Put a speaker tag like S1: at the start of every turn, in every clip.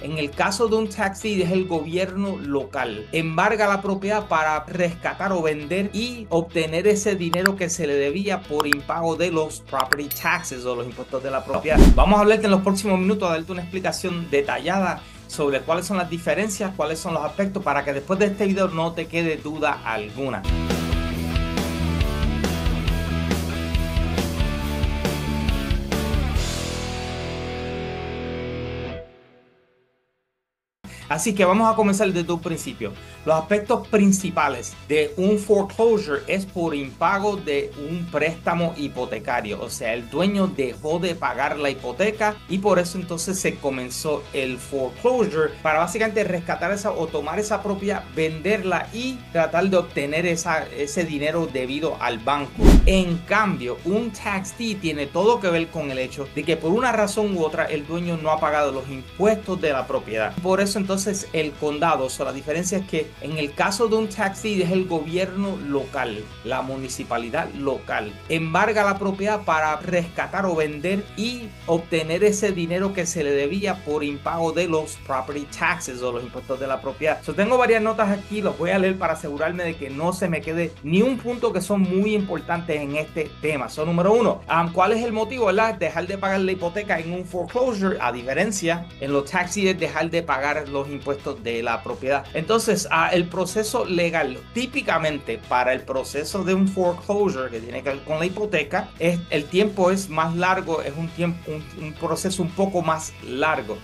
S1: En el caso de un tax deed es el gobierno local. Embarga la propiedad para rescatar o vender y obtener ese dinero que se le debía por impago de los property taxes o los impuestos de la propiedad. Vamos a hablarte en los próximos minutos, a darte una explicación detallada sobre cuáles son las diferencias, cuáles son los aspectos, para que después de este video no te quede duda alguna. Así que vamos a comenzar desde un principio. Los aspectos principales de un foreclosure es por impago de un préstamo hipotecario. O sea, el dueño dejó de pagar la hipoteca y por eso entonces se comenzó el foreclosure, para básicamente rescatar esa o tomar esa propiedad, venderla y tratar de obtener ese dinero debido al banco. En cambio, un tax deed tiene todo que ver con el hecho de que por una razón u otra el dueño no ha pagado los impuestos de la propiedad. Por eso entonces el condado, la diferencia es que en el caso de un tax deed es el gobierno local, la municipalidad local, embarga la propiedad para rescatar o vender y obtener ese dinero que se le debía por impago de los property taxes o los impuestos de la propiedad. Tengo varias notas aquí, los voy a leer para asegurarme de que no se me quede ni un punto que son muy importantes en este tema. Número uno, ¿cuál es el motivo, verdad? Dejar de pagar la hipoteca en un foreclosure, a diferencia en los tax deeds, dejar de pagar los impuestos de la propiedad. Entonces, el proceso legal, típicamente para el proceso de un foreclosure que tiene que ver con la hipoteca, el tiempo es más largo, es un proceso un poco más largo.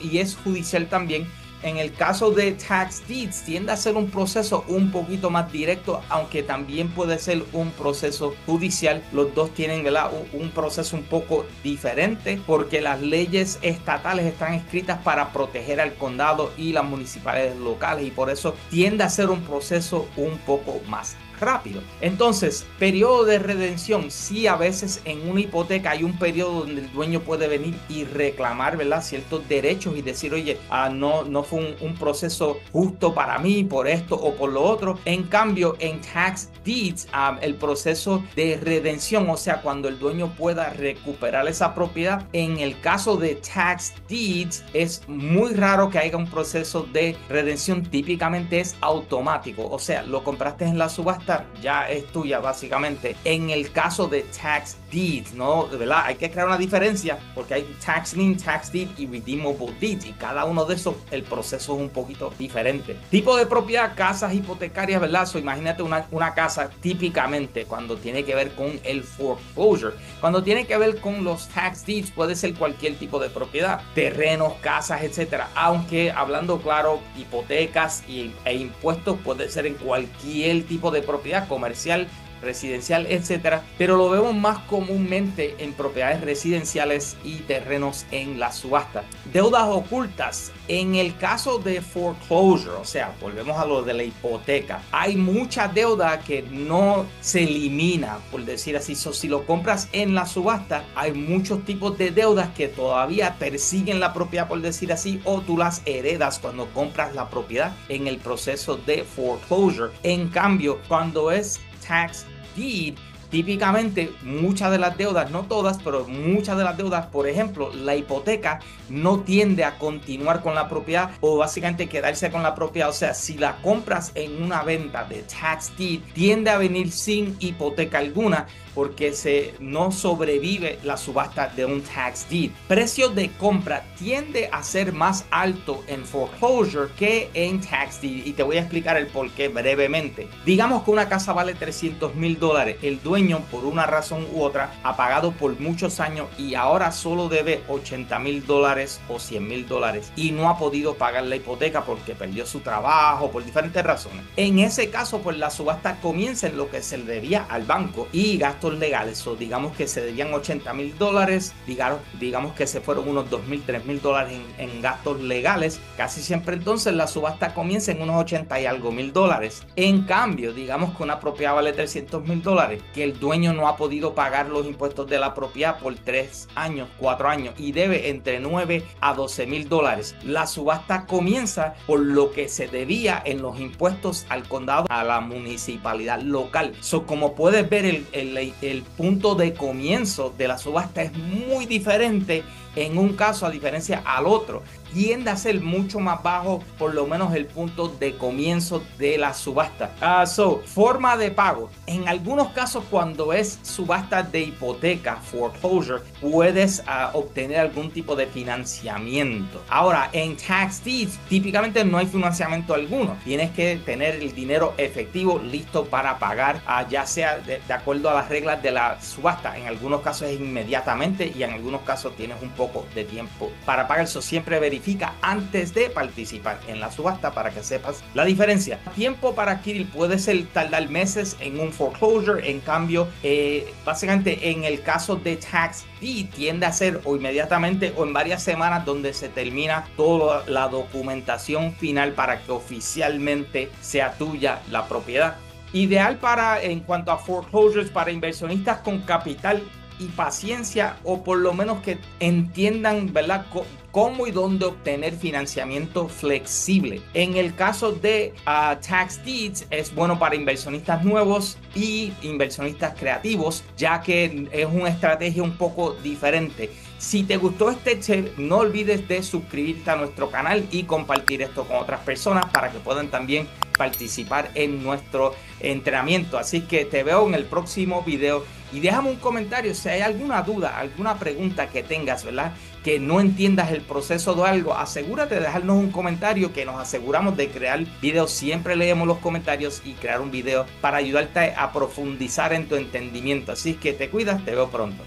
S1: Y es judicial también. En el caso de tax deeds tiende a ser un proceso un poquito más directo, aunque también puede ser un proceso judicial. Los dos tienen, ¿verdad?, un proceso un poco diferente, porque las leyes estatales están escritas para proteger al condado y las municipalidades locales, y por eso tiende a ser un proceso un poco más rápido. Entonces, periodo de redención, sí, a veces en una hipoteca hay un periodo donde el dueño puede venir y reclamar, ¿verdad?, ciertos derechos y decir, oye, no fue un proceso justo para mí por esto o por lo otro. En cambio, en tax deeds, el proceso de redención, o sea, cuando el dueño pueda recuperar esa propiedad, en el caso de tax deeds es muy raro que haya un proceso de redención. Típicamente es automático, o sea, lo compraste en la subasta, ya es tuya básicamente. En el caso de tax deeds, ¿no? ¿Verdad? Hay que crear una diferencia porque hay tax lien, tax deed y redeemable deeds, y cada uno de esos el proceso es un poquito diferente. Tipo de propiedad, casas hipotecarias, ¿verdad? Imagínate una casa, típicamente cuando tiene que ver con el foreclosure, cuando tiene que ver con los tax deeds, puede ser cualquier tipo de propiedad, terrenos, casas, etcétera. Aunque hablando claro, hipotecas e impuestos puede ser en cualquier tipo de propiedad comercial, residencial, etcétera, pero lo vemos más comúnmente en propiedades residenciales y terrenos en la subasta. Deudas ocultas. En el caso de foreclosure, o sea, volvemos a lo de la hipoteca, hay mucha deuda que no se elimina, por decir así. Si lo compras en la subasta, hay muchos tipos de deudas que todavía persiguen la propiedad, por decir así, o tú las heredas cuando compras la propiedad en el proceso de foreclosure. En cambio, cuando es tax deed, típicamente muchas de las deudas, no todas, pero muchas de las deudas, por ejemplo, la hipoteca no tiende a continuar con la propiedad o básicamente quedarse con la propiedad. O sea, si la compras en una venta de tax deed, tiende a venir sin hipoteca alguna, porque no sobrevive la subasta de un tax deed. Precio de compra tiende a ser más alto en foreclosure que en tax deed, y te voy a explicar el por qué brevemente. Digamos que una casa vale $300,000. El dueño, por una razón u otra, ha pagado por muchos años y ahora solo debe $80,000 o $100,000 y no ha podido pagar la hipoteca porque perdió su trabajo por diferentes razones. En ese caso, pues la subasta comienza en lo que se le debía al banco y gastos legales. Digamos que se debían $80,000, digamos que se fueron unos $2,000, $3,000 en gastos legales. Casi siempre entonces la subasta comienza en unos $80 y algo mil. En cambio, digamos que una propiedad vale $300,000, que el dueño no ha podido pagar los impuestos de la propiedad por 3 años, 4 años y debe entre $9,000 a $12,000. La subasta comienza por lo que se debía en los impuestos al condado, a la municipalidad local. Como puedes ver, el punto de comienzo de la subasta es muy diferente en un caso a diferencia al otro tiende a ser mucho más bajo, por lo menos el punto de comienzo de la subasta. Forma de pago. En algunos casos, cuando es subasta de hipoteca, foreclosure, puedes obtener algún tipo de financiamiento. Ahora, en tax deeds, típicamente no hay financiamiento alguno. Tienes que tener el dinero efectivo listo para pagar, ya sea de acuerdo a las reglas de la subasta. En algunos casos es inmediatamente y en algunos casos tienes un poco de tiempo para pagar. Eso siempre verifica antes de participar en la subasta para que sepas la diferencia. Tiempo para adquirir puede ser tardar meses en un foreclosure. En cambio, básicamente en el caso de tax deed tiende a ser o inmediatamente o en varias semanas, donde se termina toda la documentación final para que oficialmente sea tuya la propiedad. Ideal en cuanto a foreclosures para inversionistas con capital y paciencia, o por lo menos que entiendan, ¿verdad?, cómo y dónde obtener financiamiento flexible. En el caso de tax deeds, es bueno para inversionistas nuevos y inversionistas creativos, ya que es una estrategia un poco diferente. Si te gustó este tip, no olvides de suscribirte a nuestro canal y compartir esto con otras personas para que puedan también participar en nuestro entrenamiento. Así que te veo en el próximo video y déjame un comentario si hay alguna duda, alguna pregunta que tengas, ¿verdad?, que no entiendas el proceso de algo. Asegúrate de dejarnos un comentario, que nos aseguramos de crear videos. Siempre leemos los comentarios y crear un video para ayudarte a profundizar en tu entendimiento. Así que te cuidas, te veo pronto.